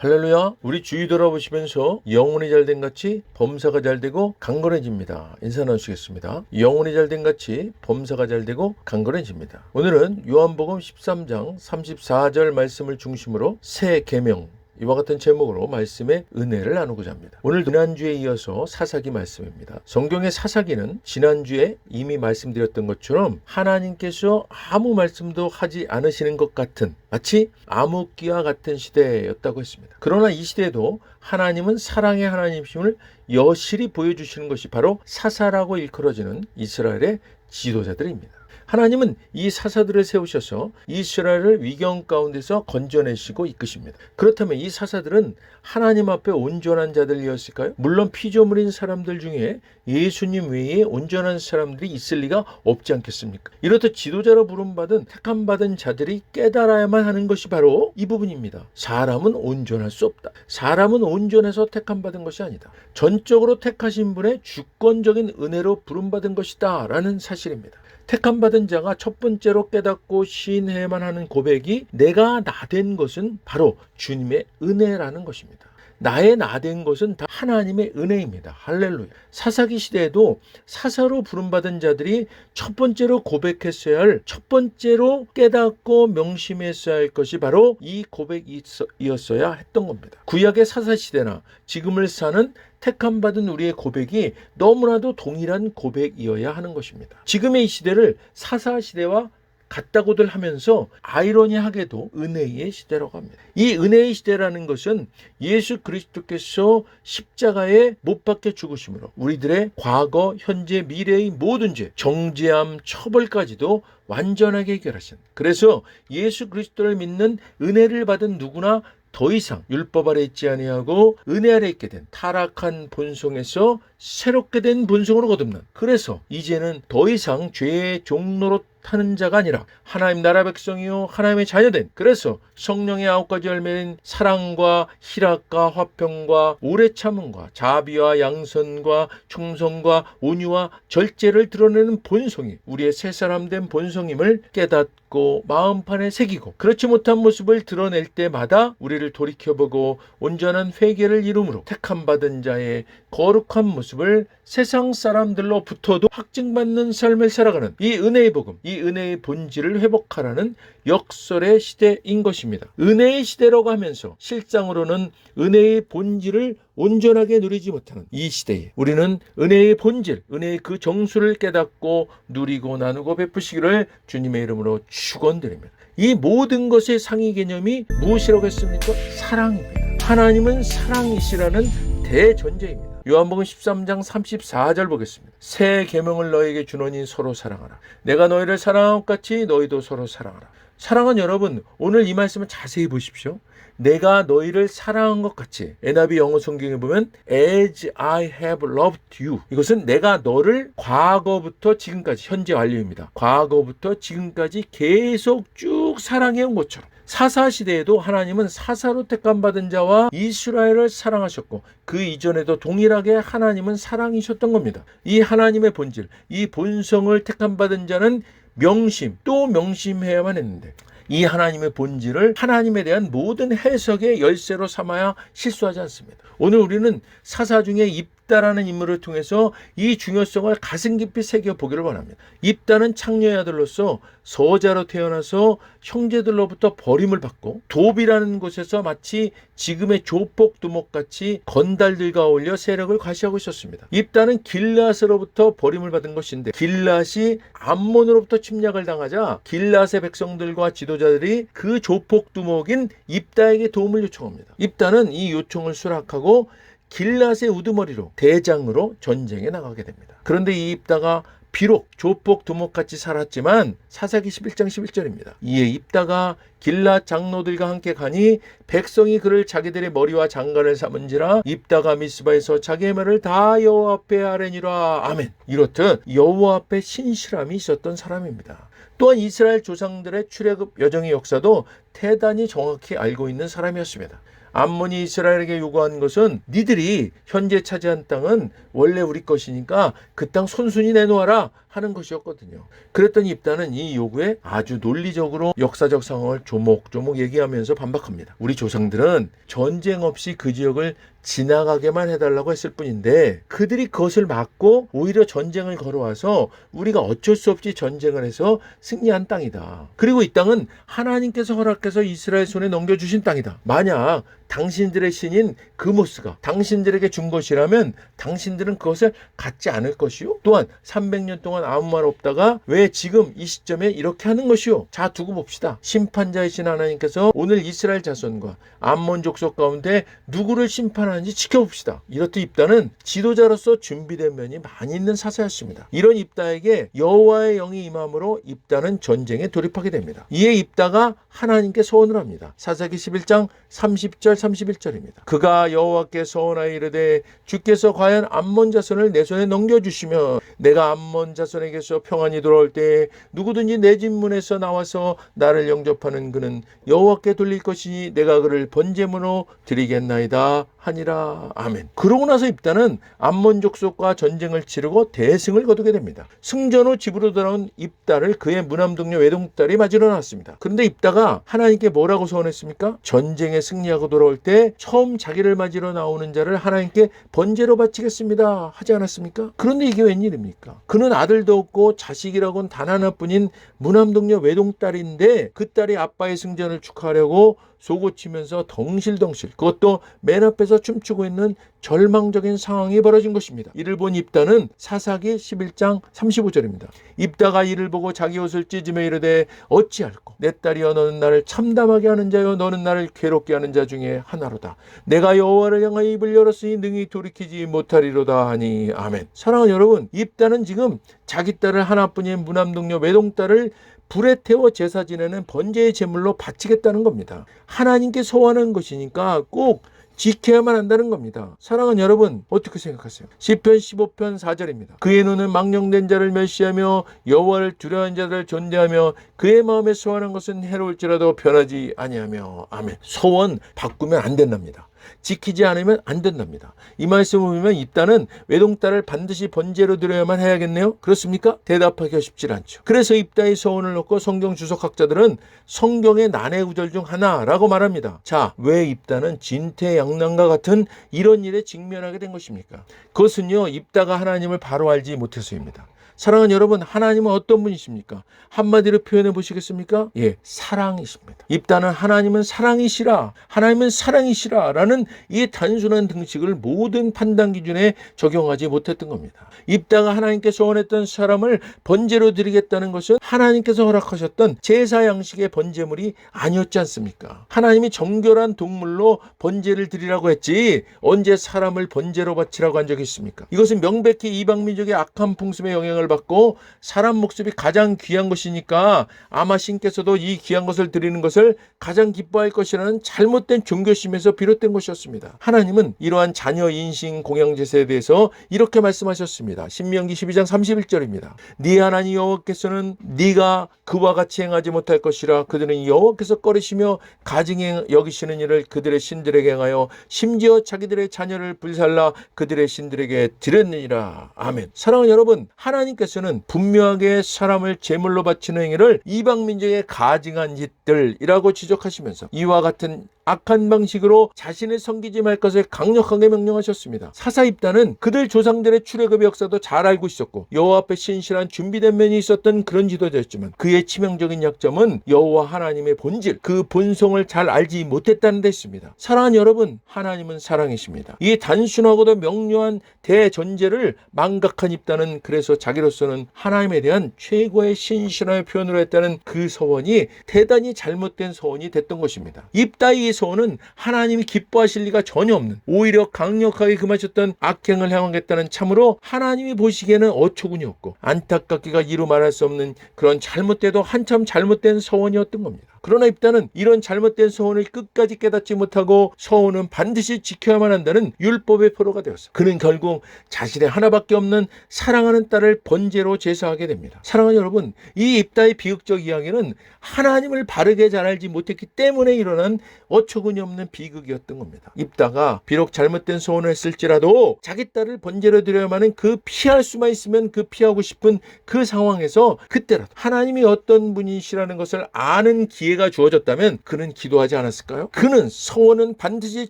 할렐루야. 우리 주위 돌아보시면서 영혼이 잘된 같이 범사가 잘되고 강건해집니다. 인사 나누시겠습니다. 영혼이 잘된 같이 범사가 잘되고 강건해집니다. 오늘은 요한복음 13장 34절 말씀을 중심으로 새 계명, 이와 같은 제목으로 말씀의 은혜를 나누고자 합니다. 오늘 지난주에 이어서 사사기 말씀입니다. 성경의 사사기는 지난주에 이미 말씀드렸던 것처럼 하나님께서 아무 말씀도 하지 않으시는 것 같은, 마치 암흑기와 같은 시대였다고 했습니다. 그러나 이 시대에도 하나님은 사랑의 하나님이심을 여실히 보여주시는 것이 바로 사사라고 일컬어지는 이스라엘의 지도자들입니다. 하나님은 이 사사들을 세우셔서 이스라엘을 위경 가운데서 건져내시고 이끄십니다. 그렇다면 이 사사들은 하나님 앞에 온전한 자들이었을까요? 물론 피조물인 사람들 중에 예수님 외에 온전한 사람들이 있을 리가 없지 않겠습니까? 이렇듯 지도자로 부름받은 택함받은 자들이 깨달아야만 하는 것이 바로 이 부분입니다. 사람은 온전할 수 없다. 사람은 온전해서 택함받은 것이 아니다. 전적으로 택하신 분의 주권적인 은혜로 부름받은 것이다 라는 사실입니다. 택함받은 자가 첫 번째로 깨닫고 시인해야만 하는 고백이 내가 나된 것은 바로 주님의 은혜라는 것입니다. 나의 나된 것은 다 하나님의 은혜입니다. 할렐루야. 사사기 시대에도 사사로 부름받은 자들이 첫 번째로 고백했어야 할, 첫 번째로 깨닫고 명심했어야 할 것이 바로 이 고백이었어야 했던 겁니다. 구약의 사사 시대나 지금을 사는 택함받은 우리의 고백이 너무나도 동일한 고백이어야 하는 것입니다. 지금의 이 시대를 사사 시대와 같다고들 하면서 아이러니하게도 은혜의 시대라고 합니다. 이 은혜의 시대라는 것은 예수 그리스도께서 십자가에 못 박혀 죽으심으로 우리들의 과거, 현재, 미래의 모든 죄, 정죄함, 처벌까지도 완전하게 해결하신, 그래서 예수 그리스도를 믿는 은혜를 받은 누구나 더 이상 율법 아래 있지 아니하고 은혜 아래 있게 된 타락한 본성에서 새롭게 된 본성으로 거듭난, 그래서 이제는 더 이상 죄의 종로로 타는 자가 아니라 하나님 나라 백성이요 하나님의 자녀된, 그래서 성령의 9가지 열매인 사랑과 희락과 화평과 오래 참음과 자비와 양선과 충성과 온유와 절제를 드러내는 본성이 우리의 새 사람 된 본성임을 깨닫고 마음판에 새기고, 그렇지 못한 모습을 드러낼 때마다 우리를 돌이켜보고 온전한 회개를 이루므로 택함받은 자의 거룩한 모습을 세상 사람들로부터도 확증받는 삶을 살아가는 이 은혜의 복음, 이 은혜의 본질을 회복하라는 역설의 시대인 것입니다. 은혜의 시대라고 하면서 실상으로는 은혜의 본질을 온전하게 누리지 못하는 이 시대에 우리는 은혜의 본질, 은혜의 그 정수를 깨닫고 누리고 나누고 베푸시기를 주님의 이름으로 축원드립니다. 이 모든 것의 상위 개념이 무엇이라고 했습니까? 사랑입니다. 하나님은 사랑이시라는 대전제입니다. 요한복음 13장 34절 보겠습니다. 새 계명을 너에게 주노니 서로 사랑하라. 내가 너희를 사랑한 것 같이 너희도 서로 사랑하라. 사랑하는 여러분, 오늘 이 말씀을 자세히 보십시오. 내가 너희를 사랑한 것 같이, NIV 영어 성경에 보면 As I have loved you, 이것은 내가 너를 과거부터 지금까지, 현재 완료입니다. 과거부터 지금까지 계속 쭉 사랑해온 것처럼 사사시대에도 하나님은 사사로 택함받은 자와 이스라엘을 사랑하셨고 그 이전에도 동일하게 하나님은 사랑이셨던 겁니다. 이 하나님의 본질, 이 본성을 택함받은 자는 명심, 또 명심해야만 했는데 이 하나님의 본질을 하나님에 대한 모든 해석의 열쇠로 삼아야 실수하지 않습니다. 오늘 우리는 사사 중에 입다라는 인물을 통해서 이 중요성을 가슴 깊이 새겨보기를 원합니다. 입다는 창녀의 아들로서 서자로 태어나서 형제들로부터 버림을 받고 돕이라는 곳에서 마치 지금의 조폭 두목같이 건달들과 어울려 세력을 과시하고 있었습니다. 입다는 길앗으로부터 버림을 받은 것인데 길앗이 암몬으로부터 침략을 당하자 길앗의 백성들과 지도자들이 그 조폭 두목인 입다에게 도움을 요청합니다. 입다는 이 요청을 수락하고 길앗의 우두머리로 대장으로 전쟁에 나가게 됩니다. 그런데 이 입다가 비록 조폭 두목같이 살았지만 사사기 11장 11절입니다. 이에 입다가 길앗 장로들과 함께 가니 백성이 그를 자기들의 머리와 장관을 삼은지라 입다가 미스바에서 자기의 말을 다 여호와 앞에 아뢰니라. 아멘. 이렇듯 여호와 앞에 신실함이 있었던 사람입니다. 또한 이스라엘 조상들의 출애굽 여정의 역사도 대단히 정확히 알고 있는 사람이었습니다. 암몬이 이스라엘에게 요구한 것은 니들이 현재 차지한 땅은 원래 우리 것이니까 그 땅 손순이 내놓아라 하는 것이었거든요. 그랬더니 입다는 이 요구에 아주 논리적으로 역사적 상황을 조목조목 얘기하면서 반박합니다. 우리 조상들은 전쟁 없이 그 지역을 지나가게만 해달라고 했을 뿐인데 그들이 그것을 막고 오히려 전쟁을 걸어와서 우리가 어쩔 수 없이 전쟁을 해서 승리한 땅이다. 그리고 이 땅은 하나님께서 허락해서 이스라엘 손에 넘겨주신 땅이다. 만약 당신들의 신인 그모스가 당신들에게 준 것이라면 당신들은 그것을 갖지 않을 것이요. 또한 300년 동안 아무 말 없다가 왜 지금 이 시점에 이렇게 하는 것이요. 자, 두고 봅시다. 심판자이신 하나님께서 오늘 이스라엘 자손과 암몬 족속 가운데 누구를 심판하는지 지켜봅시다. 이렇듯 입다는 지도자로서 준비된 면이 많이 있는 사사였습니다. 이런 입다에게 여호와의 영이 임함으로 입다는 전쟁에 돌입하게 됩니다. 이에 입다가 하나님께 소원을 합니다. 사사기 11장 30절 31절입니다. 그가 여호와께 소원하여 이르되 주께서 과연 암몬 자손을 내 손에 넘겨주시면 내가 암몬 자손에게서 평안히 돌아올 때 누구든지 내 집 문에서 나와서 나를 영접하는 그는 여호와께 돌릴 것이니 내가 그를 번제물로 드리겠나이다 하니라. 아멘. 그러고 나서 입다는 암몬 족속과 전쟁을 치르고 대승을 거두게 됩니다. 승전 후 집으로 돌아온 입다를 그의 무남동료 외동딸이 맞으러 나왔습니다. 그런데 입다가 하나님께 뭐라고 소원했습니까? 전쟁에 승리하고 돌아올 때 처음 자기를 맞으러 나오는 자를 하나님께 번제로 바치겠습니다 하지 않았습니까? 그런데 이게 웬일입니까? 그는 아들도 없고 자식이라고는 단 하나뿐인 무남동료 외동딸인데 그 딸이 아빠의 승전을 축하하려고 속옷치면서 덩실덩실 그것도 맨 앞에서 춤추고 있는 절망적인 상황이 벌어진 것입니다. 이를 본 입다는 사사기 11장 35절입니다. 입다가 이를 보고 자기 옷을 찢으며 이르되 어찌할꼬 내 딸이여 너는 나를 참담하게 하는 자여 너는 나를 괴롭게 하는 자 중에 하나로다. 내가 여호와를 향하여 입을 열었으니 능히 돌이키지 못하리로다 하니. 아멘. 사랑하는 여러분, 입다는 지금 자기 딸을 하나뿐인 무남동료 외동딸을 불에 태워 제사 지내는 번제의 제물로 바치겠다는 겁니다. 하나님께 소원하는 것이니까 꼭 지켜야만 한다는 겁니다. 사랑하는 여러분, 어떻게 생각하세요? 시편 15편 4절입니다. 그의 눈은 망령된 자를 멸시하며 여호와를 두려워하는 자들을 존대하며 그의 마음에 소원하는 것은 해로울지라도 변하지 아니하며. 아멘. 소원 바꾸면 안 된답니다. 지키지 않으면 안 된답니다. 이 말씀을 보면 입다는 외동딸을 반드시 번제로 드려야만 해야겠네요. 그렇습니까? 대답하기가 쉽지 않죠. 그래서 입다의 소원을 놓고 성경 주석학자들은 성경의 난해 구절 중 하나라고 말합니다. 자, 왜 입다는 진퇴양난과 같은 이런 일에 직면하게 된 것입니까? 그것은요, 입다가 하나님을 바로 알지 못해서입니다. 사랑하는 여러분, 하나님은 어떤 분이십니까? 한마디로 표현해 보시겠습니까? 예, 사랑이십니다. 입다는 하나님은 사랑이시라, 하나님은 사랑이시라 라는 이 단순한 등식을 모든 판단 기준에 적용하지 못했던 겁니다. 입다가 하나님께 소원했던 사람을 번제로 드리겠다는 것은 하나님께서 허락하셨던 제사 양식의 번제물이 아니었지 않습니까? 하나님이 정결한 동물로 번제를 드리라고 했지 언제 사람을 번제로 바치라고 한 적이 있습니까? 이것은 명백히 이방민족의 악한 풍습의 영향을 받고 사람 목숨이 가장 귀한 것이니까 아마 신께서도 이 귀한 것을 드리는 것을 가장 기뻐할 것이라는 잘못된 종교심에서 비롯된 것이었습니다. 하나님은 이러한 자녀 인신 공양 제사에 대해서 이렇게 말씀하셨습니다. 신명기 12장 31절입니다. 네 하나님 여호와께서는 네가 그와 같이 행하지 못할 것이라. 그들은 여호와께서 꺼리시며 가증히 여기시는 일을 그들의 신들에게 행하여 심지어 자기들의 자녀를 불살라 그들의 신들에게 드렸느니라. 아멘. 사랑하는 여러분, 하나님께서는 분명하게 사람을 제물로 바치는 행위를 이방민족의 가증한 짓들이라고 지적하시면서 이와 같은 악한 방식으로 자신을 섬기지 말 것을 강력하게 명령하셨습니다. 사사 입다는 그들 조상들의 출애굽의 역사도 잘 알고 있었고 여호와 앞에 신실한 준비된 면이 있었던 그런 지도자였지만 그의 치명적인 약점은 여호와 하나님의 본질, 그 본성을 잘 알지 못했다는 데 있습니다. 사랑하는 여러분, 하나님은 사랑이십니다. 이 단순하고도 명료한 대전제를 망각한 입다는 그래서 자기로서는 하나님에 대한 최고의 신실함을 표현으로 했다는 그 소원이 대단히 잘못된 소원이 됐던 것입니다. 입다의 소원은 하나님이 기뻐하실 리가 전혀 없는, 오히려 강력하게 금하셨던 악행을 행하겠다는 참으로 하나님이 보시기에는 어처구니 없고 안타깝기가 이루 말할 수 없는 그런 잘못돼도 한참 잘못된 소원이었던 겁니다. 그러나 입다는 이런 잘못된 서원을 끝까지 깨닫지 못하고 서원은 반드시 지켜야만 한다는 율법의 포로가 되었어. 그는 결국 자신의 하나밖에 없는 사랑하는 딸을 번제로 제사하게 됩니다. 사랑하는 여러분, 이 입다의 비극적 이야기는 하나님을 바르게 잘 알지 못했기 때문에 일어난 어처구니 없는 비극이었던 겁니다. 입다가 비록 잘못된 서원을 했을지라도 자기 딸을 번제로 드려야만 하는 그 피할 수만 있으면 그 피하고 싶은 그 상황에서 그때라도 하나님이 어떤 분이시라는 것을 아는 기회가 주어졌다면 그는 기도하지 않았을까요? 그는 서원은 반드시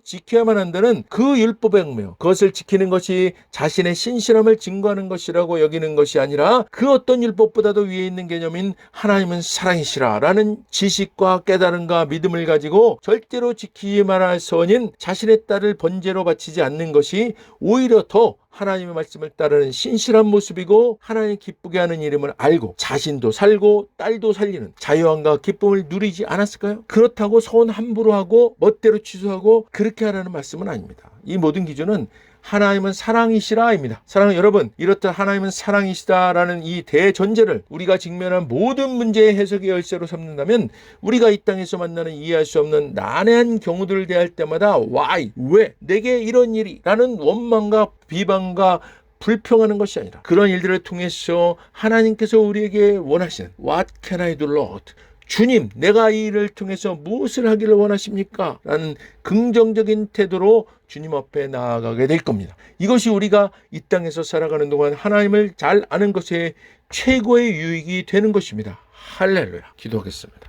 지켜야만 한다는 그 율법에 얽매여 그것을 지키는 것이 자신의 신실함을 증거하는 것이라고 여기는 것이 아니라 그 어떤 율법보다도 위에 있는 개념인 하나님은 사랑이시라 라는 지식과 깨달음과 믿음을 가지고 절대로 지키기만 할 서원인 자신의 딸을 번제로 바치지 않는 것이 오히려 더 하나님의 말씀을 따르는 신실한 모습이고 하나님 기쁘게 하는 이름을 알고 자신도 살고 딸도 살리는 자유함과 기쁨을 누리지 않았을까요? 그렇다고 서원 함부로 하고 멋대로 취소하고 그렇게 하라는 말씀은 아닙니다. 이 모든 기준은 하나님은 사랑이시라입니다. 사랑하는 여러분, 이렇듯 하나님은 사랑이시다라는 이 대전제를 우리가 직면한 모든 문제의 해석의 열쇠로 삼는다면 우리가 이 땅에서 만나는 이해할 수 없는 난해한 경우들을 대할 때마다 why, 왜, 내게 이런 일이 라는 원망과 비방과 불평하는 것이 아니라 그런 일들을 통해서 하나님께서 우리에게 원하시는 What can I do, Lord? 주님, 내가 이 일을 통해서 무엇을 하기를 원하십니까? 라는 긍정적인 태도로 주님 앞에 나아가게 될 겁니다. 이것이 우리가 이 땅에서 살아가는 동안 하나님을 잘 아는 것의 최고의 유익이 되는 것입니다. 할렐루야. 기도하겠습니다.